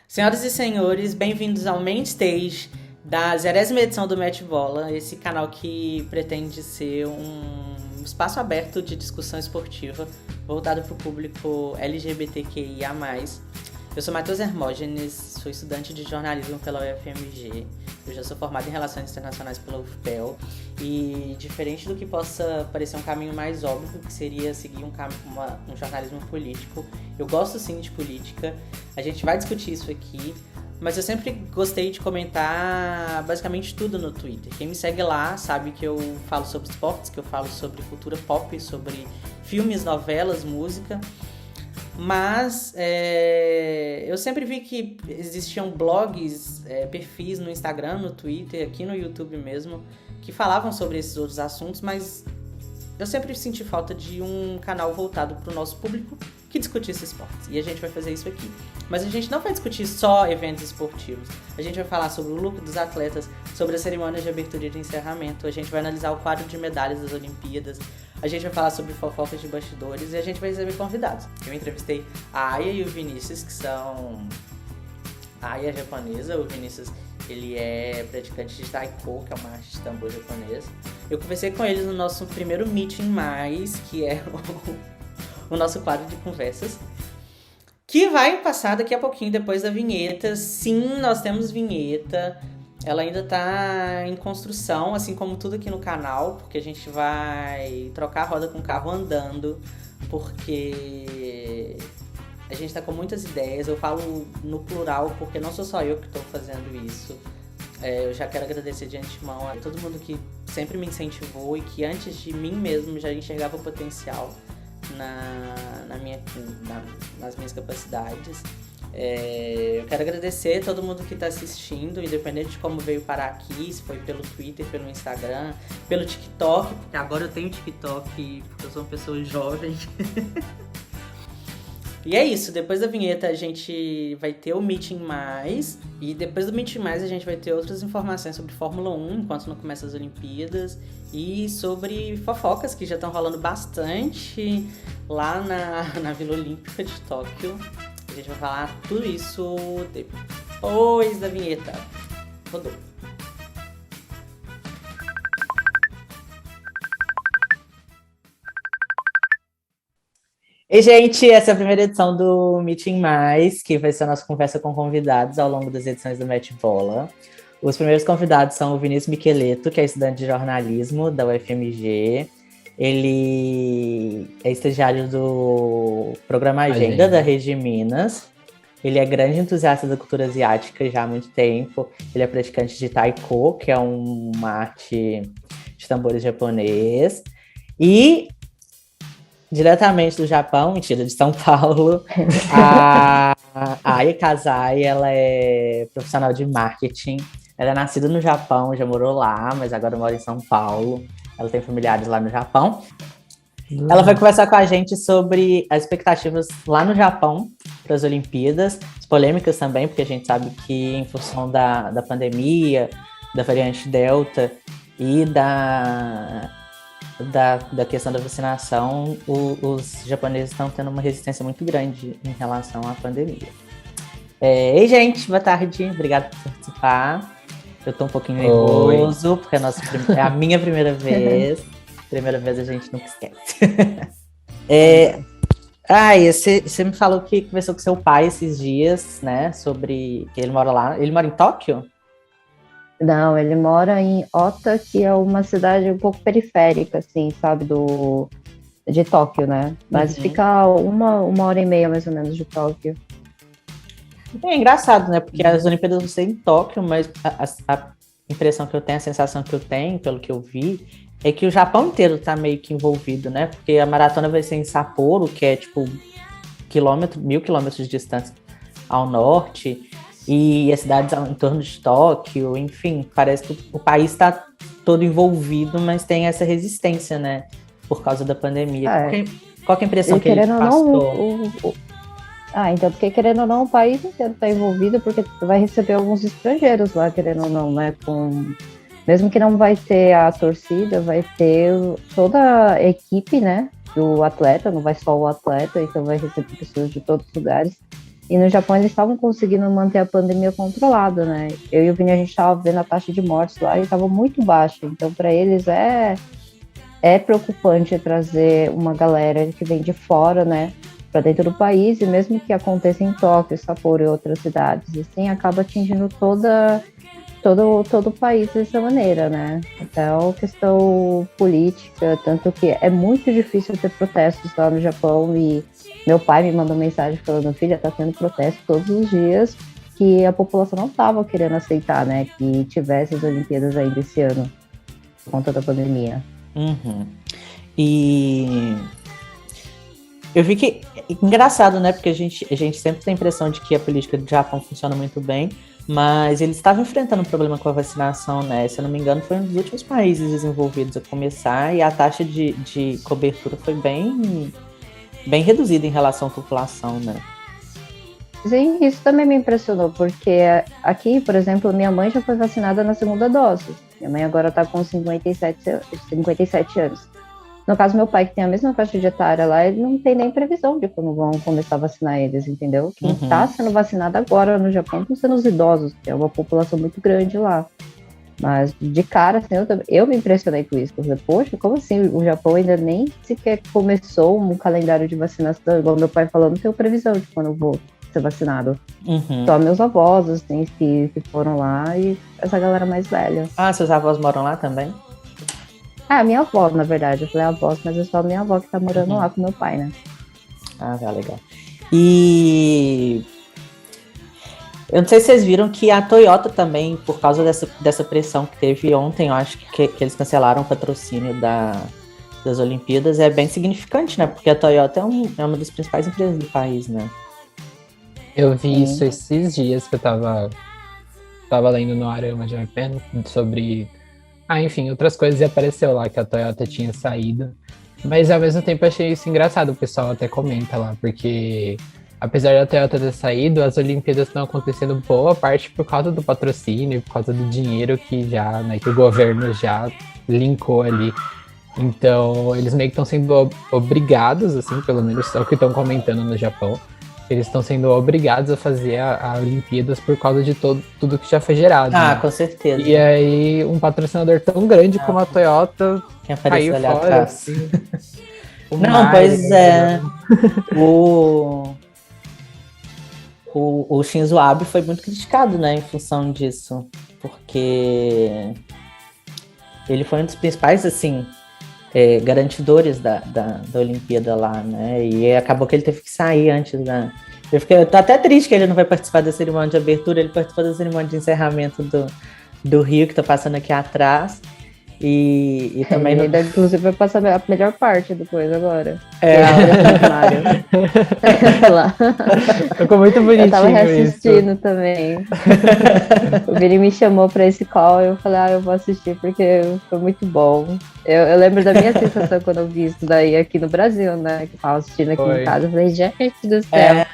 Senhoras e senhores, bem-vindos ao Main Stage da 0ª edição do Match Bola, esse canal que pretende ser um espaço aberto de discussão esportiva voltado para o público LGBTQIA+. Eu sou Matheus Hermógenes, sou estudante de jornalismo pela UFMG, eu já sou formado em Relações Internacionais pela UFPEL e, diferente do que possa parecer um caminho mais óbvio, que seria seguir um jornalismo político, eu gosto sim de política, a gente vai discutir isso aqui, mas eu sempre gostei de comentar basicamente tudo no Twitter. Quem me segue lá sabe que eu falo sobre esportes, que eu falo sobre cultura pop, sobre filmes, novelas, música. Mas eu sempre vi que existiam blogs, perfis no Instagram, no Twitter, aqui no YouTube mesmo, que falavam sobre esses outros assuntos, mas eu sempre senti falta de um canal voltado para o nosso público que discutisse esportes. E a gente vai fazer isso aqui. Mas a gente não vai discutir só eventos esportivos. A gente vai falar sobre o lucro dos atletas, sobre a cerimônia de abertura e de encerramento. A gente vai analisar o quadro de medalhas das Olimpíadas. A gente vai falar sobre fofocas de bastidores e a gente vai receber convidados. Eu entrevistei a Aya e o Vinícius, que são... A Aya é japonesa, o Vinícius ele é praticante de Taiko, que é uma arte de tambor japonês. Eu conversei com eles no nosso primeiro Meeting Mais, que é o nosso quadro de conversas, que vai passar daqui a pouquinho, depois da vinheta. Sim, nós temos vinheta. Ela ainda tá em construção, assim como tudo aqui no canal, porque a gente vai trocar a roda com o carro andando, porque a gente tá com muitas ideias. Eu falo no plural, porque não sou só eu que tô fazendo isso. Eu já quero agradecer de antemão a todo mundo que sempre me incentivou e que antes de mim mesmo já enxergava o potencial nas minhas capacidades. Eu quero agradecer a todo mundo que está assistindo, independente de como veio parar aqui, se foi pelo Twitter, pelo Instagram, pelo TikTok, porque agora eu tenho TikTok, porque eu sou uma pessoa jovem. E é isso, depois da vinheta a gente vai ter o Meeting Mais, e depois do Meeting Mais a gente vai ter outras informações sobre Fórmula 1, enquanto não começa as Olimpíadas, e sobre fofocas que já estão rolando bastante lá na Vila Olímpica de Tóquio. A gente vai falar tudo isso depois da vinheta. Rodou. E, gente, essa é a primeira edição do Meeting Mais, que vai ser a nossa conversa com convidados ao longo das edições do Match Bola. Os primeiros convidados são o Vinícius Micheleto, que é estudante de jornalismo da UFMG. Ele é estagiário do programa Agenda da Rede Minas. Ele é grande entusiasta da cultura asiática já há muito tempo. Ele é praticante de Taiko, que é uma arte de tambores japonês. E, diretamente do Japão, mentira, de São Paulo, a Aya Kazai, ela é profissional de marketing. Ela é nascida no Japão, já morou lá, mas agora mora em São Paulo. Ela tem familiares lá no Japão. Ela vai conversar com a gente sobre as expectativas lá no Japão para as Olimpíadas, as polêmicas também, porque a gente sabe que em função da pandemia, da variante Delta e da questão da vacinação, os japoneses estão tendo uma resistência muito grande em relação à pandemia. Ei, gente, boa tarde, obrigado por participar. Eu tô um pouquinho nervoso, porque é a minha primeira vez. Primeira vez a gente nunca esquece. Você me falou que conversou com seu pai esses dias, né? Sobre que ele mora lá. Ele mora em Tóquio? Não, ele mora em Ota, que é uma cidade um pouco periférica, assim, sabe, de Tóquio, né? Mas fica uma hora e meia, mais ou menos, de Tóquio. É engraçado, né? Porque as Olimpíadas vão ser em Tóquio, mas a impressão que eu tenho, a sensação que eu tenho, pelo que eu vi, é que o Japão inteiro tá meio que envolvido, né? Porque a maratona vai ser em Sapporo, que é, tipo, 1.000 quilômetros de distância ao norte, e as cidades em torno de Tóquio, enfim, parece que o país está todo envolvido, mas tem essa resistência, né? Por causa da pandemia. Qual que é a impressão que ele passou? Então, porque querendo ou não, o país inteiro está envolvido, porque vai receber alguns estrangeiros lá, querendo ou não, né? Mesmo que não vai ter a torcida, vai ter toda a equipe, né? Do atleta, não vai só o atleta, então vai receber pessoas de todos os lugares. E no Japão eles estavam conseguindo manter a pandemia controlada, né? Eu e o Vini, a gente estava vendo a taxa de mortes lá e estava muito baixa. Então, para eles é preocupante trazer uma galera que vem de fora, né, para dentro do país, e mesmo que aconteça em Tóquio, Sapporo e outras cidades, assim, acaba atingindo todo o país dessa maneira, né? Então, questão política, tanto que é muito difícil ter protestos lá no Japão, e meu pai me mandou mensagem falando: filha, tá tendo protesto todos os dias, que a população não estava querendo aceitar, né, que tivesse as Olimpíadas ainda esse ano, por conta da pandemia. Uhum. E eu vi que engraçado, né? Porque a gente sempre tem a impressão de que a política do Japão funciona muito bem, mas eles estavam enfrentando um problema com a vacinação, né? Se eu não me engano, foi um dos últimos países desenvolvidos a começar, e a taxa de cobertura foi bem reduzida em relação à população, né? Sim, isso também me impressionou, porque aqui, por exemplo, minha mãe já foi vacinada na segunda dose. Minha mãe agora está com 57 anos. No caso, meu pai, que tem a mesma faixa etária lá, ele não tem nem previsão de quando vão começar a vacinar eles, entendeu? Quem está sendo vacinado agora no Japão estão sendo os idosos, que é uma população muito grande lá. Mas, de cara, assim, eu me impressionei com isso. Eu falei, poxa, como assim? O Japão ainda nem sequer começou um calendário de vacinação, igual meu pai falou, não tenho previsão de quando eu vou ser vacinado. Só meus avós, assim, que foram lá, e essa galera mais velha. Ah, seus avós moram lá também? Ah, minha avó, na verdade. Eu falei avós, mas é só minha avó que tá morando lá com meu pai, né? Ah, tá legal. E eu não sei se vocês viram que a Toyota também, por causa dessa pressão que teve ontem, eu acho que eles cancelaram o patrocínio das Olimpíadas, é bem significante, né? Porque a Toyota é uma das principais empresas do país, né? Eu vi isso esses dias que eu tava lendo no Arama Japan sobre, enfim, outras coisas, e apareceu lá que a Toyota tinha saído. Mas ao mesmo tempo achei isso engraçado, o pessoal até comenta lá, porque apesar da Toyota ter saído, as Olimpíadas estão acontecendo boa parte por causa do patrocínio, por causa do dinheiro que já, né, que o governo já linkou ali. Então, eles meio que estão sendo obrigados, assim, pelo menos é o que estão comentando no Japão, eles estão sendo obrigados a fazer a Olimpíadas por causa de tudo que já foi gerado. Ah, né? com certeza. E aí, um patrocinador tão grande como a Toyota quem apareceu ali fora, atrás. Assim, não, pois é. O Shinzo Abe foi muito criticado, né, em função disso, porque ele foi um dos principais, assim, garantidores da Olimpíada lá, né, e acabou que ele teve que sair antes da... Eu tô até triste que ele não vai participar da cerimônia de abertura, ele participou da cerimônia de encerramento do Rio, que tá passando aqui atrás. E também ele ainda, inclusive, vai passar a melhor parte depois agora. Lá. Ficou muito bonitinho. Eu tava reassistindo isso também. O Vini me chamou pra esse call e eu falei, eu vou assistir porque foi muito bom. Eu lembro da minha sensação quando eu vi isso daí aqui no Brasil, né? Que eu tava assistindo aqui em casa. Eu falei, gente do céu.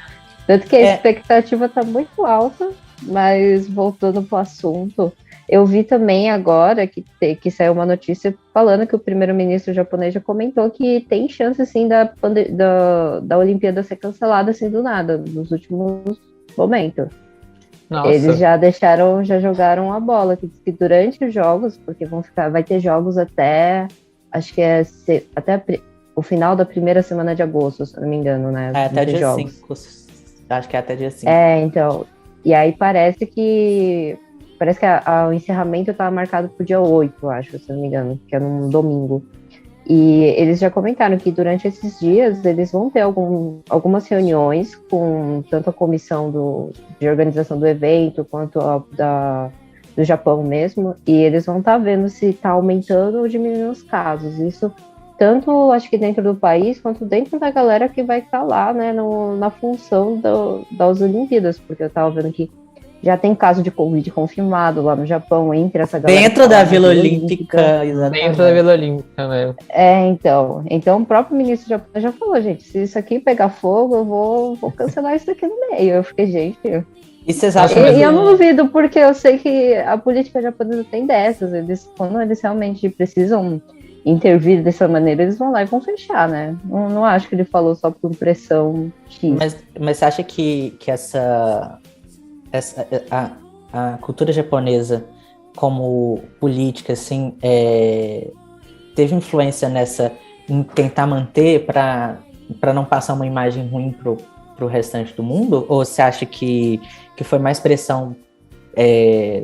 Tanto que a expectativa tá muito alta, mas voltando pro assunto, eu vi também agora que saiu uma notícia falando que o primeiro-ministro japonês já comentou que tem chance, assim, da Olimpíada ser cancelada, assim, do nada, nos últimos momentos. Nossa. Eles já jogaram a bola, que durante os jogos, porque vai ter jogos até, acho que até o final da primeira semana de agosto, se não me engano, né? Até dia 5, acho que é até dia 5. Então, e aí parece que o encerramento estava marcado para o dia 8, acho, se não me engano, que é num domingo. E eles já comentaram que durante esses dias eles vão ter algumas reuniões com tanto a comissão de organização do evento quanto do Japão mesmo, e eles vão estar vendo se está aumentando ou diminuindo os casos. Isso tanto, acho que dentro do país, quanto dentro da galera que vai estar lá, né, na função das Olimpíadas, porque eu estava vendo que já tem caso de Covid confirmado lá no Japão, entre essa galera. Dentro da Vila Olímpica, exatamente. Dentro da Vila Olímpica, né? Então o próprio ministro japonês já falou, gente, se isso aqui pegar fogo, eu vou cancelar isso aqui no meio. Eu fiquei, gente... E vocês acham eu não duvido, porque eu sei que a política japonesa tem dessas. Quando eles realmente precisam intervir dessa maneira, eles vão lá e vão fechar, né? Não acho que ele falou só por pressão X. Mas você acha que a cultura japonesa como política, assim, teve influência em tentar manter para não passar uma imagem ruim pro restante do mundo? Ou você acha que foi mais pressão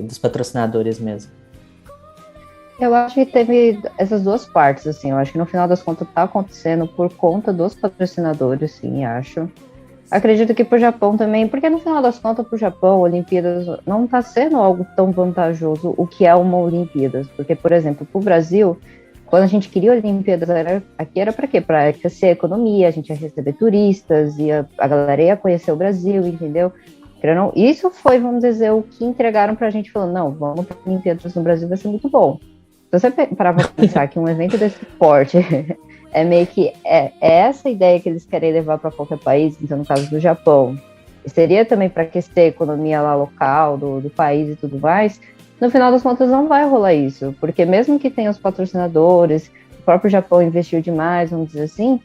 dos patrocinadores mesmo? Eu acho que teve essas duas partes, assim. Eu acho que no final das contas tá acontecendo por conta dos patrocinadores, sim, acho. Acredito que pro Japão também, porque no final das contas, pro Japão, Olimpíadas não tá sendo algo tão vantajoso o que é uma Olimpíadas. Porque, por exemplo, pro Brasil, quando a gente queria Olimpíadas, aqui era para quê? Para aquecer a economia, a gente ia receber turistas, a galera ia conhecer o Brasil, entendeu? Isso foi, vamos dizer, o que entregaram pra gente, falando, não, vamos para Olimpíadas no Brasil, vai ser muito bom. Se você parar pra pensar que um evento desse porte é meio que essa ideia que eles querem levar para qualquer país, então no caso do Japão, seria também para aquecer a economia lá local, do país e tudo mais, no final das contas não vai rolar isso, porque mesmo que tenha os patrocinadores, o próprio Japão investiu demais, vamos dizer assim,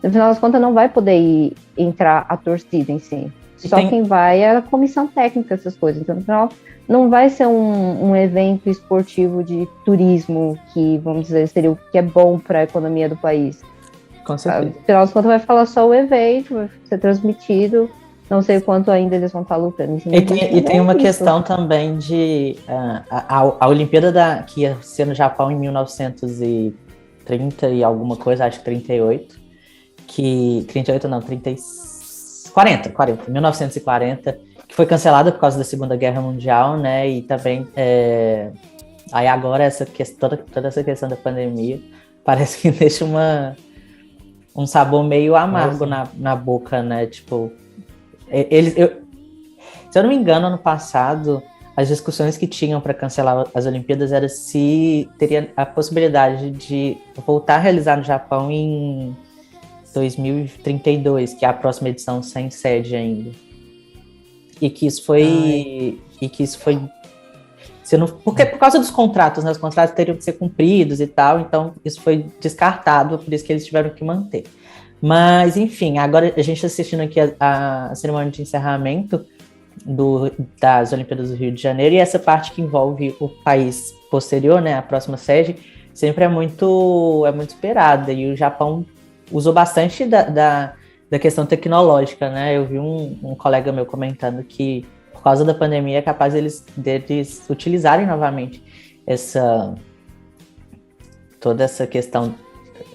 no final das contas não vai poder entrar a torcida em si. Só quem vai é a comissão técnica, essas coisas. Então, no final, não vai ser um evento esportivo de turismo que, vamos dizer, seria o que é bom para a economia do país. Com certeza. No final das contas, vai falar só o evento, vai ser transmitido. Não sei o quanto ainda eles vão estar lutando. E tem uma questão também de... a Olimpíada que ia ser no Japão em 1930 e alguma coisa, acho que 38. 38 não, 40, 1940, que foi cancelada por causa da Segunda Guerra Mundial, né? E também, aí agora toda essa questão da pandemia parece que deixa um sabor meio amargo na boca, né? Tipo, se eu não me engano, ano passado, as discussões que tinham para cancelar as Olimpíadas era se teria a possibilidade de voltar a realizar no Japão em 2032, que é a próxima edição sem sede ainda. E que isso foi... Porque por causa dos contratos, né? Os contratos teriam que ser cumpridos e tal, então isso foi descartado, por isso que eles tiveram que manter. Mas, enfim, agora a gente está assistindo aqui a cerimônia de encerramento das Olimpíadas do Rio de Janeiro, e essa parte que envolve o país posterior, né? A próxima sede, sempre é muito esperada, e o Japão usou bastante da questão tecnológica, né? Eu vi um colega meu comentando que, por causa da pandemia, é capaz deles utilizarem novamente toda essa questão,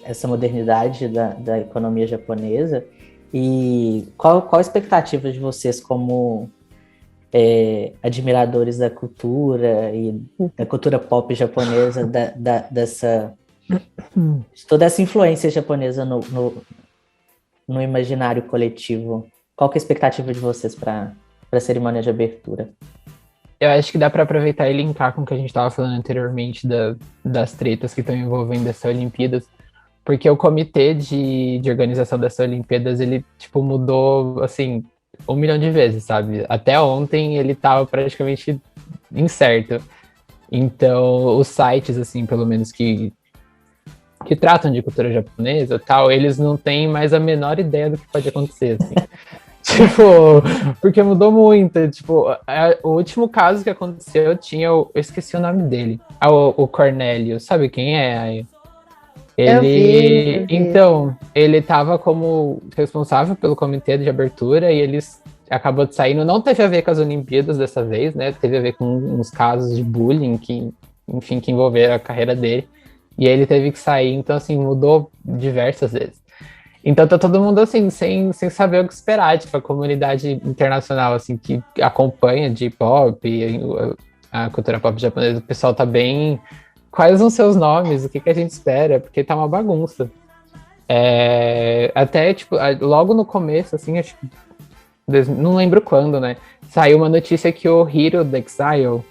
essa modernidade da economia japonesa. E qual a expectativa de vocês como admiradores da cultura e da cultura pop japonesa, de toda essa influência japonesa no imaginário coletivo? Qual que é a expectativa de vocês para a cerimônia de abertura? Eu acho que dá para aproveitar e linkar com o que a gente estava falando anteriormente das tretas que estão envolvendo essa Olimpíadas, porque o comitê de organização dessa Olimpíadas, ele, tipo, mudou, assim, 1 milhão de vezes, sabe? Até ontem ele estava praticamente incerto. Então, os sites, assim, pelo menos que tratam de cultura japonesa, tal, eles não têm mais a menor ideia do que pode acontecer, assim. Tipo, porque mudou muito. Tipo, o último caso que aconteceu eu esqueci o nome dele. O Cornélio, sabe quem é? Eu vi. Então, ele tava como responsável pelo comitê de abertura e eles acabou de saindo. Não teve a ver com as Olimpíadas dessa vez, né? Teve a ver com uns casos de bullying que envolveram a carreira dele. E aí ele teve que sair, então, assim, mudou diversas vezes. Então tá todo mundo, assim, sem saber o que esperar, tipo, a comunidade internacional, assim, que acompanha J-pop, a cultura pop japonesa, o pessoal tá bem... Quais são seus nomes? O que a gente espera? Porque tá uma bagunça. Até, tipo, logo no começo, assim, acho que... Não lembro quando, né? Saiu uma notícia que o Hiro do Exile...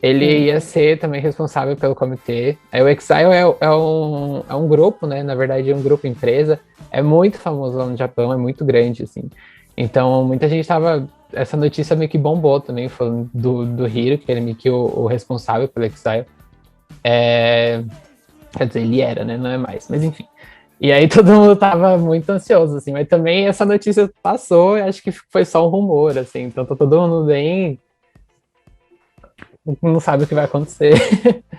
Ele ia ser também responsável pelo comitê. O Exile é um grupo, né? Na verdade, é um grupo empresa. É muito famoso lá no Japão, é muito grande, assim. Então, muita gente tava... Essa notícia meio que bombou também, falando do Hiro, que ele é meio que o responsável pelo Exile. Quer dizer, ele era, né? Não é mais, mas enfim. E aí todo mundo tava muito ansioso, assim, mas também essa notícia passou e acho que foi só um rumor, assim, então tá todo mundo bem. Não sabe o que vai acontecer.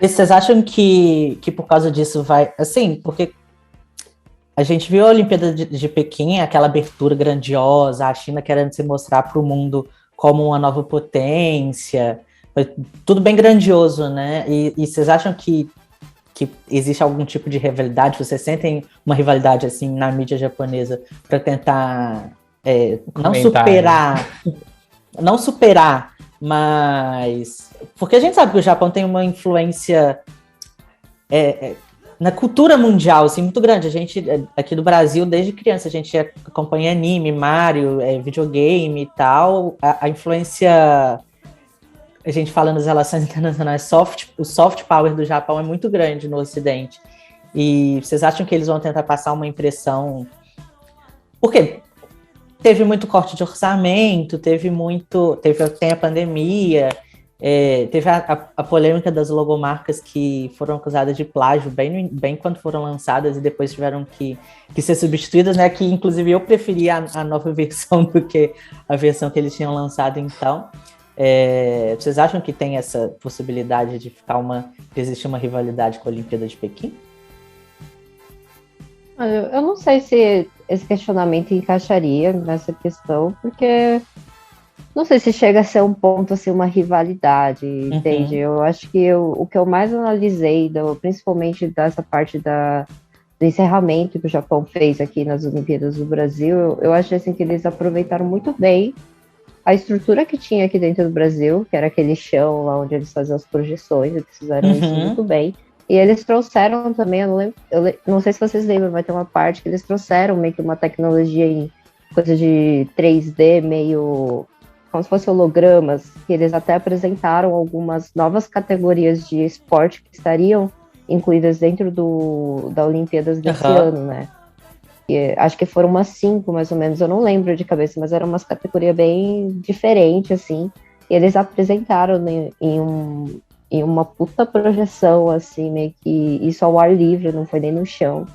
E vocês acham que por causa disso vai. Assim, porque a gente viu a Olimpíada de Pequim, aquela abertura grandiosa, a China querendo se mostrar para o mundo como uma nova potência, foi tudo bem grandioso, né? E vocês acham que existe algum tipo de rivalidade? Vocês sentem uma rivalidade assim na mídia japonesa para tentar não superar, mas porque a gente sabe que o Japão tem uma influência na cultura mundial, assim, muito grande. A gente, aqui do Brasil, desde criança, a gente acompanha anime, Mario, videogame e tal. A influência, a gente fala nas relações internacionais, o soft power do Japão é muito grande no Ocidente. E vocês acham que eles vão tentar passar uma impressão... Porque teve muito corte de orçamento, tem a pandemia... teve a polêmica das logomarcas que foram acusadas de plágio bem quando foram lançadas e depois tiveram que ser substituídas, né? Que inclusive eu preferia a nova versão do que a versão que eles tinham lançado então. Vocês acham que tem essa possibilidade de existir uma rivalidade com a Olimpíada de Pequim? Eu não sei se esse questionamento encaixaria nessa questão, porque não sei se chega a ser um ponto, assim, uma rivalidade, entende? Eu acho que o que eu mais analisei, principalmente dessa parte do encerramento que o Japão fez aqui nas Olimpíadas do Brasil, eu acho assim, que eles aproveitaram muito bem a estrutura que tinha aqui dentro do Brasil, que era aquele chão lá onde eles faziam as projeções, eles fizeram isso muito bem. E eles trouxeram também, eu não sei se vocês lembram, vai ter uma parte que eles trouxeram meio que uma tecnologia em coisa de 3D, meio como se fossem hologramas, que eles até apresentaram algumas novas categorias de esporte que estariam incluídas dentro da Olimpíadas desse ano, né? E, acho que foram umas 5, mais ou menos, eu não lembro de cabeça, mas eram umas categorias bem diferentes, assim, e eles apresentaram em uma puta projeção, assim, meio que isso ao ar livre, não foi nem no chão,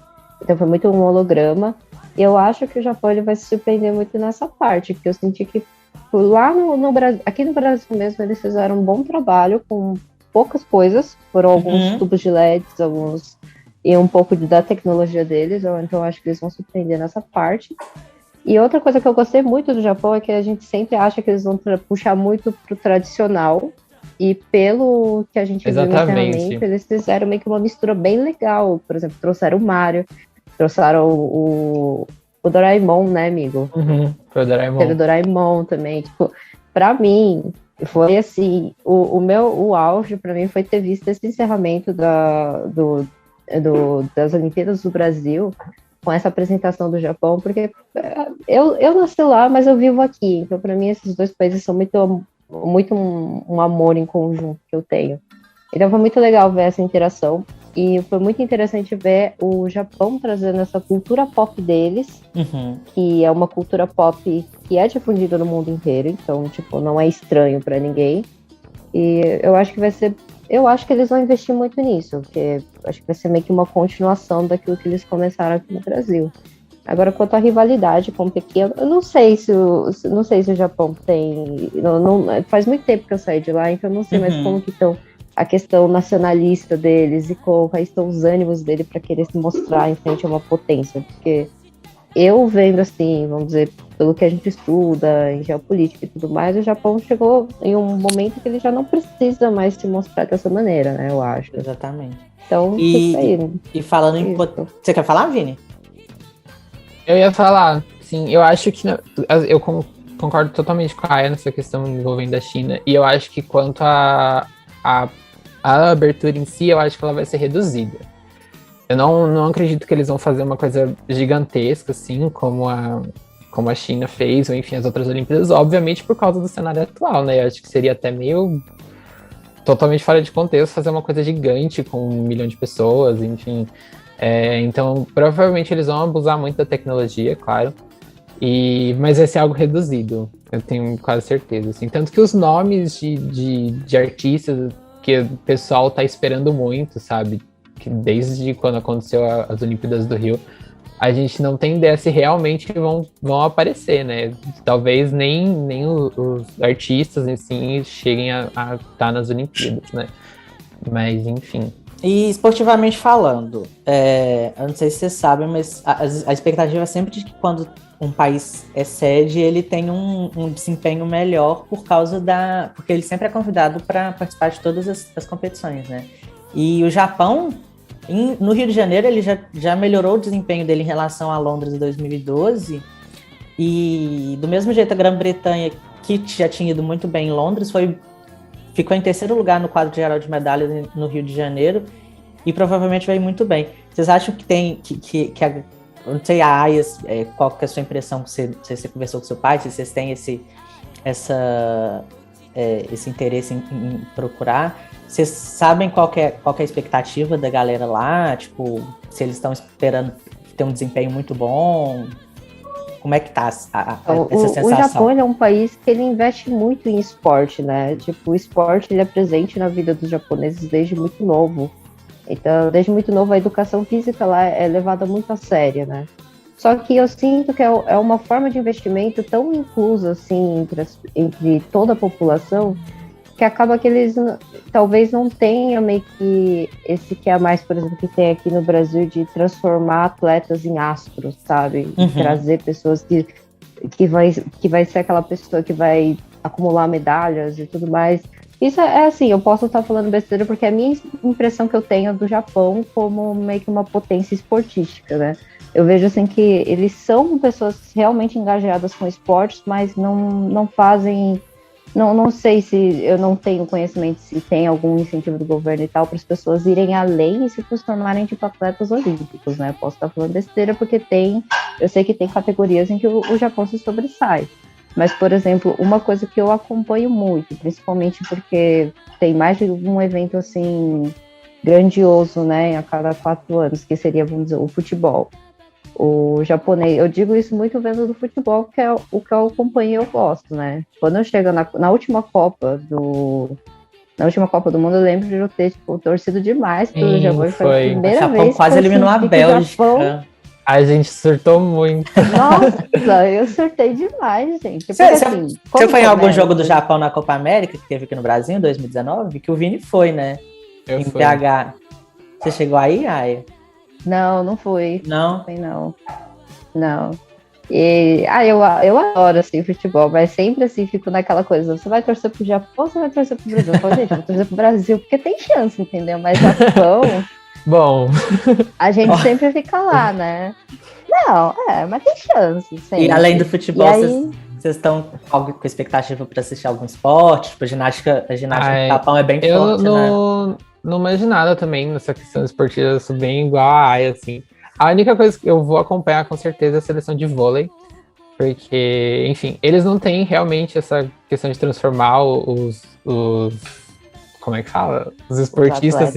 então foi muito um holograma, e eu acho que o Japão ele vai se surpreender muito nessa parte, porque eu senti que lá no Brasil, aqui no Brasil mesmo, eles fizeram um bom trabalho com poucas coisas, foram alguns tubos de LEDs, e um pouco da tecnologia deles, então acho que eles vão surpreender nessa parte. E outra coisa que eu gostei muito do Japão é que a gente sempre acha que eles vão puxar muito pro tradicional, e pelo que a gente viu no encerramento, eles fizeram meio que uma mistura bem legal. Por exemplo, trouxeram o Mario, trouxeram o Doraemon, né, amigo? Foi o Doraemon. Teve o Doraemon também. Tipo, pra mim, foi assim, o auge pra mim foi ter visto esse encerramento das Olimpíadas do Brasil com essa apresentação do Japão, porque eu nasci lá, mas eu vivo aqui. Então, pra mim, esses dois países são muito um amor em conjunto que eu tenho. Então, foi muito legal ver essa interação. E foi muito interessante ver o Japão trazendo essa cultura pop deles, que é uma cultura pop que é difundida no mundo inteiro, então, tipo, não é estranho para ninguém. E eu acho que eles vão investir muito nisso, porque acho que vai ser meio que uma continuação daquilo que eles começaram aqui no Brasil. Agora, quanto à rivalidade com o Pequim, eu não sei se o Japão tem... faz muito tempo que eu saí de lá, então eu não sei mais como que estão a questão nacionalista deles e quais estão os ânimos dele para querer se mostrar em frente a uma potência, porque eu vendo assim, vamos dizer, pelo que a gente estuda em geopolítica e tudo mais, o Japão chegou em um momento que ele já não precisa mais se mostrar dessa maneira, né, eu acho. Exatamente. Então, isso aí. E falando em... Você quer falar, Vini? Eu ia falar, sim, eu acho que... Eu concordo totalmente com a Aya nessa questão envolvendo a China, e eu acho que quanto a abertura em si, eu acho que ela vai ser reduzida. Eu não acredito que eles vão fazer uma coisa gigantesca, assim, como a China fez, ou enfim, as outras Olimpíadas, obviamente por causa do cenário atual, né? Eu acho que seria até meio totalmente fora de contexto fazer uma coisa gigante com 1 milhão de pessoas, enfim. Então, provavelmente eles vão abusar muito da tecnologia, claro, mas vai ser algo reduzido, eu tenho quase certeza, assim. Tanto que os nomes de artistas que o pessoal tá esperando muito, sabe? que desde quando aconteceu as Olimpíadas do Rio, a gente não tem ideia se realmente vão aparecer, né? Talvez nem os artistas em si cheguem a estar nas Olimpíadas, né? Mas, enfim. E esportivamente falando, eu não sei se vocês sabem, mas a expectativa é sempre de que quando um país é sede, ele tem um desempenho melhor porque ele sempre é convidado para participar de todas as competições, né? E o Japão, no Rio de Janeiro, ele já melhorou o desempenho dele em relação a Londres em 2012. E do mesmo jeito, a Grã-Bretanha, que já tinha ido muito bem em Londres, ficou em terceiro lugar no quadro geral de medalhas no Rio de Janeiro e provavelmente vai muito bem. Vocês acham que tem eu não sei, a AIA, qual que é a sua impressão, se você conversou com seu pai, se vocês têm esse interesse em procurar? Vocês sabem qual que é a expectativa da galera lá? Tipo, se eles estão esperando ter um desempenho muito bom? Como é que tá essa sensação? O Japão, ele é um país que ele investe muito em esporte, né? Tipo, o esporte, ele é presente na vida dos japoneses desde muito novo. Então, desde muito novo, a educação física lá é levada muito a sério, né? Só que eu sinto que é uma forma de investimento tão inclusa, assim, entre toda a população, que acaba que eles talvez não tenham meio que esse que é a mais, por exemplo, que tem aqui no Brasil, de transformar atletas em astros, sabe? Uhum. Trazer pessoas que vai ser aquela pessoa que vai acumular medalhas e tudo mais. Isso é assim, eu posso estar falando besteira porque é a minha impressão que eu tenho do Japão como meio que uma potência esportística, né? Eu vejo assim que eles são pessoas realmente engajadas com esportes, mas não fazem... Não sei se eu não tenho conhecimento se tem algum incentivo do governo e tal para as pessoas irem além e se transformarem tipo atletas olímpicos, né? Posso estar falando besteira porque eu sei que tem categorias em que o Japão se sobressai. Mas, por exemplo, uma coisa que eu acompanho muito, principalmente porque tem mais de um evento assim grandioso, né, a cada 4 anos, que seria, vamos dizer, o futebol. O japonês, eu digo isso muito vendo do futebol, que é o que eu acompanho e eu gosto, né? Quando eu chego na última Copa do Mundo, eu lembro de eu ter torcido demais pelo Japão. Foi a primeira Japão vez quase eliminou a Bélgica. Japão... A gente surtou muito. Nossa, eu surtei demais, gente. Porque, você foi em algum jogo do Japão na Copa América, que teve aqui no Brasil em 2019? Que o Vini foi, né? Em PH. Você chegou aí, Aya? Não fui. Não? Não. E, eu adoro, assim, futebol, mas sempre, assim, fico naquela coisa, você vai torcer pro Japão ou você vai torcer pro Brasil? Eu falo, gente, eu vou torcer pro Brasil, porque tem chance, entendeu? Mas Japão... Bom... A gente sempre fica lá, né? Não, mas tem chance, sempre. E além do futebol, vocês estão com expectativa para assistir algum esporte? Tipo, a ginástica do Japão é bem forte, né? Não imagino nada também nessa questão esportiva, eu sou bem igual a Aya, assim. A única coisa que eu vou acompanhar, com certeza, é a seleção de vôlei, porque, enfim, eles não têm realmente essa questão de transformar os como é que fala? Os esportistas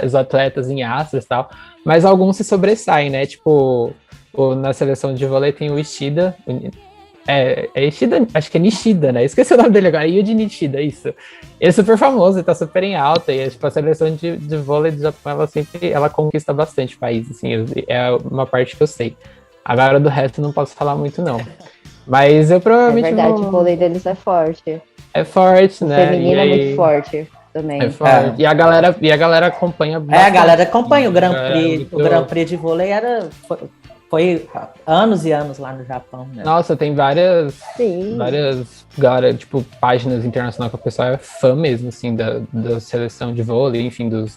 os atletas em astros e tal, mas alguns se sobressaem, né? Tipo, na seleção de vôlei tem o Ishida, Ishida, acho que é Nishida, né? Esqueci o nome dele agora, Yuji Nishida, isso. Ele é super famoso, ele tá super em alta, e tipo, a seleção de vôlei do Japão, ela conquista bastante país, assim, é uma parte que eu sei. Agora do resto não posso falar muito, não. Mas eu provavelmente É verdade, o vôlei deles é forte. É forte, né? O feminino é muito forte também. É forte. E a galera acompanha bastante. A galera acompanha o Grand Prix. O Grand Prix de vôlei foi anos e anos lá no Japão, né? Nossa, tem várias galera, tipo, páginas internacionais que o pessoal é fã mesmo, assim, da seleção de vôlei, enfim, dos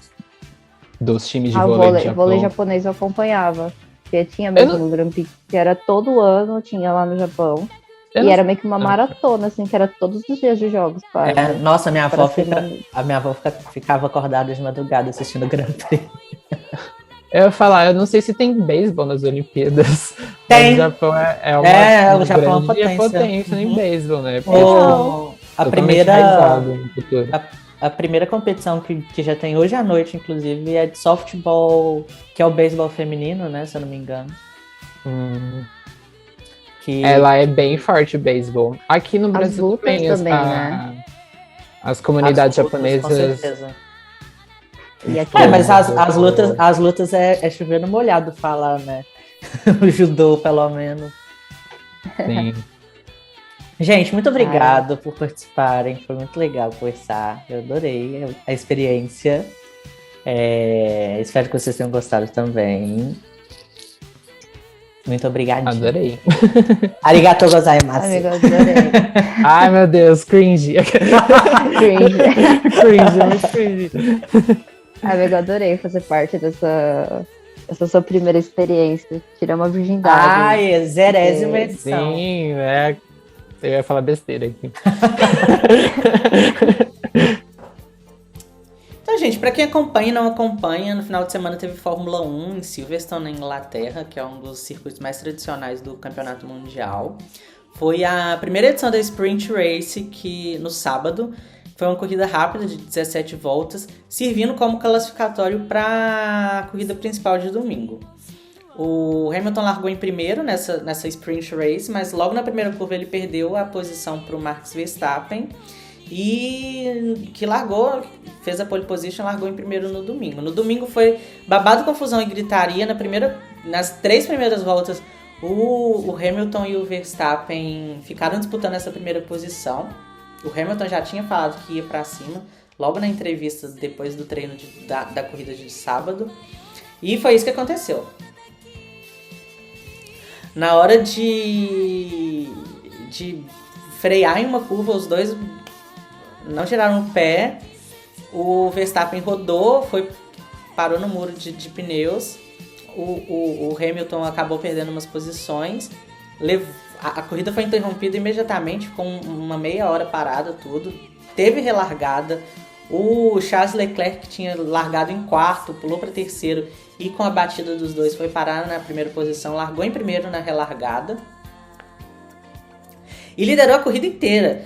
times de vôlei do Japão. O vôlei japonês eu acompanhava. Porque tinha mesmo no Grand Prix, que era todo ano, tinha lá no Japão. E era meio que uma maratona, assim, que era todos os dias de jogos, quase. Nossa, a minha avó ficava acordada de madrugada assistindo o Grand Prix. Eu ia falar, eu não sei se tem beisebol nas Olimpíadas. Tem. O Japão uma o Japão é potência em beisebol, né? A primeira competição que já tem hoje à noite, inclusive, é de softball, que é o beisebol feminino, né? Se eu não me engano. Ela é bem forte o beisebol. Aqui no Brasil também, né? As comunidades japonesas. Com certeza. E aqui, Mas as lutas é chovendo molhado falar, né? O judô, pelo menos. Sim. Gente, muito obrigado por participarem. Foi muito legal conversar. Eu adorei a experiência. Espero que vocês tenham gostado também. Muito obrigado. Adorei. Arigatou gozaimasu. Amigo, eu adorei. Ai, meu Deus, cringe. Cringe. Cringe, muito cringe. Amigo, eu adorei fazer parte dessa sua primeira experiência. Tirar uma virgindade. Ai, 0ª edição. Sim, eu ia falar besteira aqui. Então, gente, pra quem acompanha e não acompanha, no final de semana teve Fórmula 1 em Silverstone, na Inglaterra, que é um dos circuitos mais tradicionais do Campeonato Mundial. Foi a primeira edição da Sprint Race, que no sábado foi uma corrida rápida de 17 voltas, servindo como classificatório para a corrida principal de domingo. O Hamilton largou em primeiro nessa Sprint Race, mas logo na primeira curva ele perdeu a posição para o Max Verstappen, e que fez a pole position, largou em primeiro no domingo. No domingo foi babado, confusão e gritaria. Nas 3 primeiras voltas, o Hamilton e o Verstappen ficaram disputando essa primeira posição. O Hamilton já tinha falado que ia para cima, logo na entrevista depois do treino da corrida de sábado. E foi isso que aconteceu. Na hora de frear em uma curva, os dois não tiraram o pé. O Verstappen rodou, parou no muro de pneus. O Hamilton acabou perdendo umas posições. A corrida foi interrompida imediatamente, com uma meia hora parada, tudo. Teve relargada. O Charles Leclerc, que tinha largado em quarto, pulou para terceiro, e com a batida dos dois foi parar na primeira posição, largou em primeiro na relargada e liderou a corrida inteira.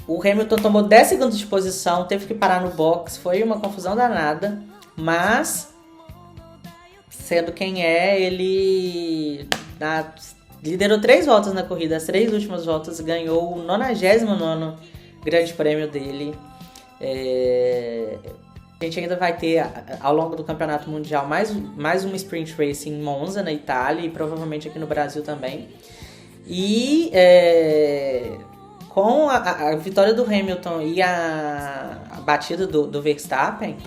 O Hamilton tomou 10 segundos de posição, teve que parar no box, foi uma confusão danada, mas sendo quem é, ele liderou 3 voltas na corrida, as 3 últimas voltas, ganhou o 99º grande prêmio dele. A gente ainda vai ter, ao longo do Campeonato Mundial, mais uma Sprint Race em Monza, na Itália, e provavelmente aqui no Brasil também. E com a vitória do Hamilton e a batida do Verstappen,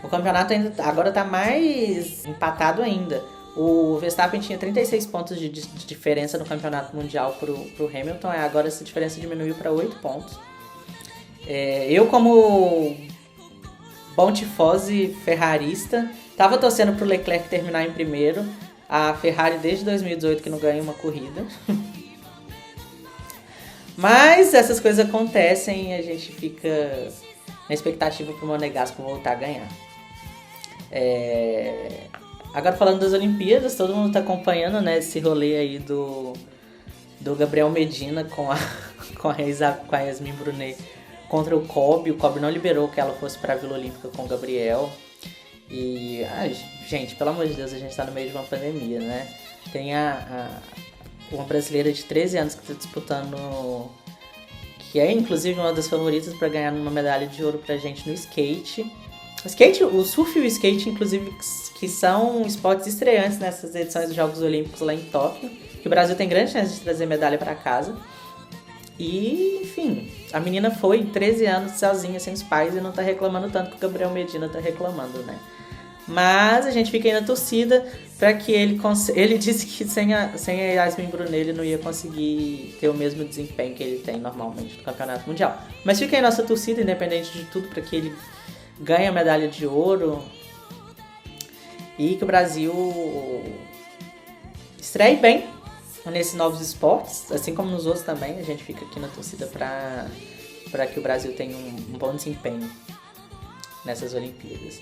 o campeonato agora está mais empatado ainda. O Verstappen tinha 36 pontos de diferença no Campeonato Mundial pro Hamilton, agora essa diferença diminuiu para 8 pontos. Eu, como bom tifose ferrarista, tava torcendo pro Leclerc terminar em primeiro. A Ferrari desde 2018 que não ganha uma corrida. Mas essas coisas acontecem e a gente fica na expectativa pro Monegasco voltar a ganhar. Agora, falando das Olimpíadas, todo mundo tá acompanhando, né, esse rolê aí do Gabriel Medina com a Yasmin Brunet contra o Kobe. O Kobe não liberou que ela fosse pra Vila Olímpica com o Gabriel. E, gente, pelo amor de Deus, a gente tá no meio de uma pandemia, né? Tem uma brasileira de 13 anos que tá disputando, que é inclusive uma das favoritas para ganhar uma medalha de ouro pra gente no skate. O surf e o skate, inclusive, que são esportes estreantes nessas edições dos Jogos Olímpicos lá em Tóquio, que o Brasil tem grande chance de trazer medalha para casa. E, enfim, a menina foi 13 anos sozinha, sem os pais, e não tá reclamando tanto que o Gabriel Medina tá reclamando, né? Mas a gente fica aí na torcida para que ele disse que sem a Yasmin Brunet ele não ia conseguir ter o mesmo desempenho que ele tem normalmente no Campeonato Mundial. Mas fica aí nossa torcida, independente de tudo, para que ele ganhe a medalha de ouro e que o Brasil estreie bem nesses novos esportes, assim como nos outros também. A gente fica aqui na torcida para que o Brasil tenha um bom desempenho nessas Olimpíadas.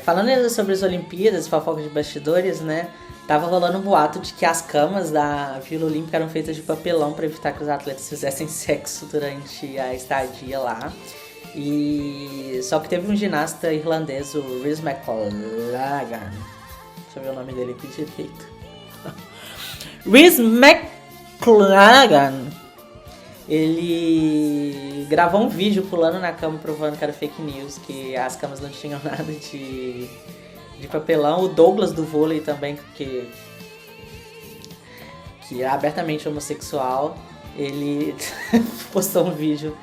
Falando ainda sobre as Olimpíadas, fofoca de bastidores, né? Tava rolando um boato de que as camas da Vila Olímpica eram feitas de papelão para evitar que os atletas fizessem sexo durante a estadia lá. E só que teve um ginasta irlandês, o Rhys McClagan. Deixa eu ver o nome dele aqui direito. Rhys McClagan. ele gravou um vídeo pulando na cama provando que era fake news, que as camas não tinham nada de papelão. O Douglas do vôlei também, que é abertamente homossexual, ele postou um vídeo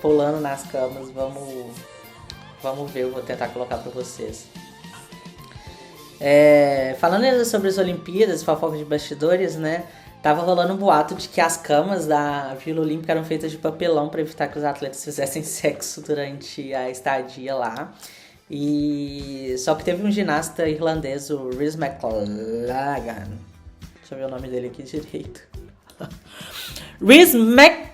pulando nas camas. Vamos ver, eu vou tentar colocar pra vocês. Falando sobre as Olimpíadas, fofoca de bastidores, né? Tava rolando um boato de que as camas da Vila Olímpica eram feitas de papelão para evitar que os atletas fizessem sexo durante a estadia lá. E só que teve um ginasta irlandês, o Rhys McClagan. Deixa eu ver o nome dele aqui direito. Rhys McClagan.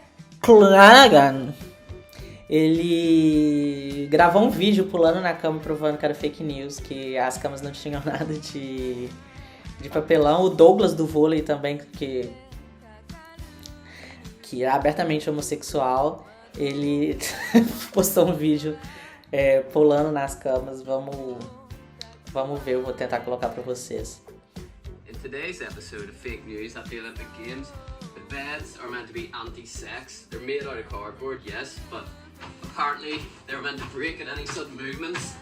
Ele gravou um vídeo pulando na cama provando que era fake news, que as camas não tinham nada de papelão. O Douglas do vôlei também, que é abertamente homossexual, ele postou um vídeo pulando nas camas. Vamos ver, eu vou tentar colocar pra vocês. In today's episode of Fake News at the Olympic Games, the beds are meant to be anti-sex. They're made out of cardboard, yes, but apparently they're meant to break at any sudden movements.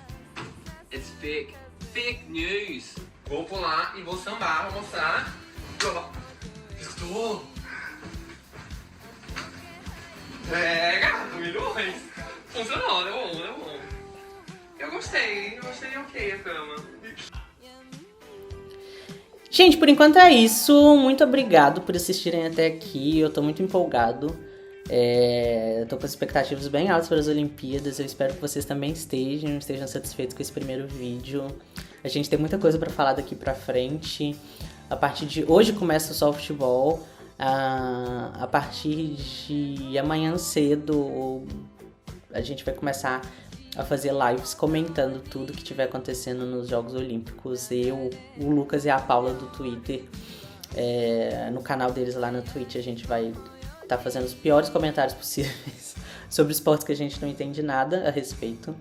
It's fake. Fake news. Vou pular e vou sambar, vou mostrar. Estou. Milhões. Funcionou, deu bom. Eu gostei ok a cama. Gente, por enquanto é isso. Muito obrigado por assistirem até aqui. Eu tô muito empolgado. Tô com expectativas bem altas para as Olimpíadas. Eu espero que vocês também estejam satisfeitos com esse primeiro vídeo. A gente tem muita coisa para falar daqui pra frente. A partir de hoje começa o softball. A partir de amanhã cedo a gente vai começar a fazer lives comentando tudo que estiver acontecendo nos Jogos Olímpicos. Eu, o Lucas e a Paula do Twitter, no canal deles lá no Twitch, a gente vai estar fazendo os piores comentários possíveis sobre esportes que a gente não entende nada a respeito.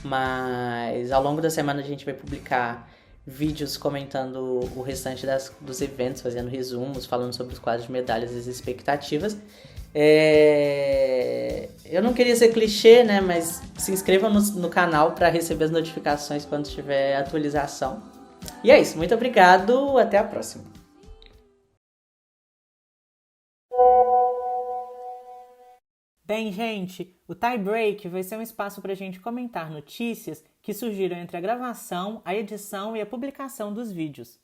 Mas ao longo da semana a gente vai publicar vídeos comentando o restante dos eventos, fazendo resumos, falando sobre os quadros de medalhas e as expectativas. Eu não queria ser clichê, né? Mas se inscrevam no canal para receber as notificações quando tiver atualização. E é isso, muito obrigado, até a próxima. Bem, gente, o Tie Break vai ser um espaço para a gente comentar notícias que surgiram entre a gravação, a edição e a publicação dos vídeos.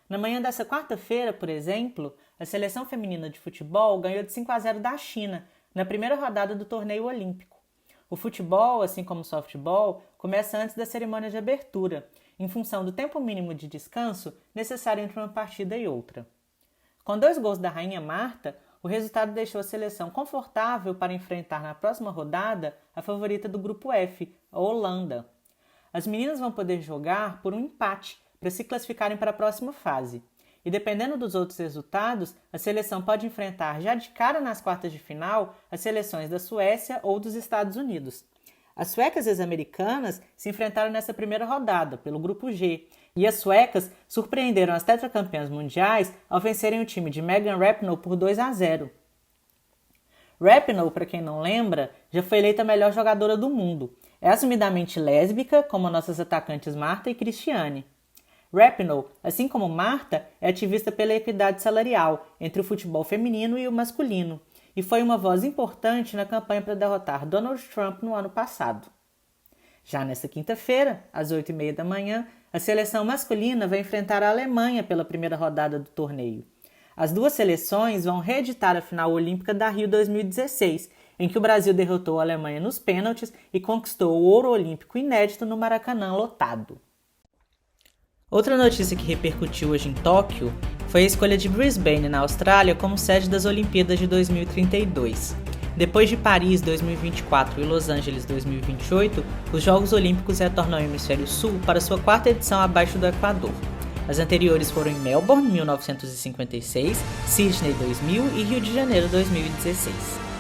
Na manhã dessa quarta-feira, por exemplo, a seleção feminina de futebol ganhou de 5-0 da China, na primeira rodada do torneio olímpico. O futebol, assim como o softball, começa antes da cerimônia de abertura, em função do tempo mínimo de descanso necessário entre uma partida e outra. Com 2 gols da rainha Marta, o resultado deixou a seleção confortável para enfrentar na próxima rodada a favorita do grupo F, a Holanda. As meninas vão poder jogar por um empate para se classificarem para a próxima fase. E dependendo dos outros resultados, a seleção pode enfrentar já de cara nas quartas de final as seleções da Suécia ou dos Estados Unidos. As suecas e as americanas se enfrentaram nessa primeira rodada, pelo grupo G, e as suecas surpreenderam as tetracampeãs mundiais ao vencerem o time de Megan Rapinoe por 2-0. Rapinoe, para quem não lembra, já foi eleita a melhor jogadora do mundo. É assumidamente lésbica, como nossas atacantes Marta e Cristiane. Rapinoe, assim como Marta, é ativista pela equidade salarial entre o futebol feminino e o masculino, e foi uma voz importante na campanha para derrotar Donald Trump no ano passado. Já nesta quinta-feira, às 8h30 da manhã, a seleção masculina vai enfrentar a Alemanha pela primeira rodada do torneio. As duas seleções vão reeditar a final olímpica da Rio 2016, em que o Brasil derrotou a Alemanha nos pênaltis e conquistou o ouro olímpico inédito no Maracanã lotado. Outra notícia que repercutiu hoje em Tóquio foi a escolha de Brisbane, na Austrália, como sede das Olimpíadas de 2032. Depois de Paris 2024 e Los Angeles 2028, os Jogos Olímpicos retornam ao Hemisfério Sul para sua 4ª edição abaixo do Equador. As anteriores foram em Melbourne, 1956, Sydney 2000 e Rio de Janeiro 2016.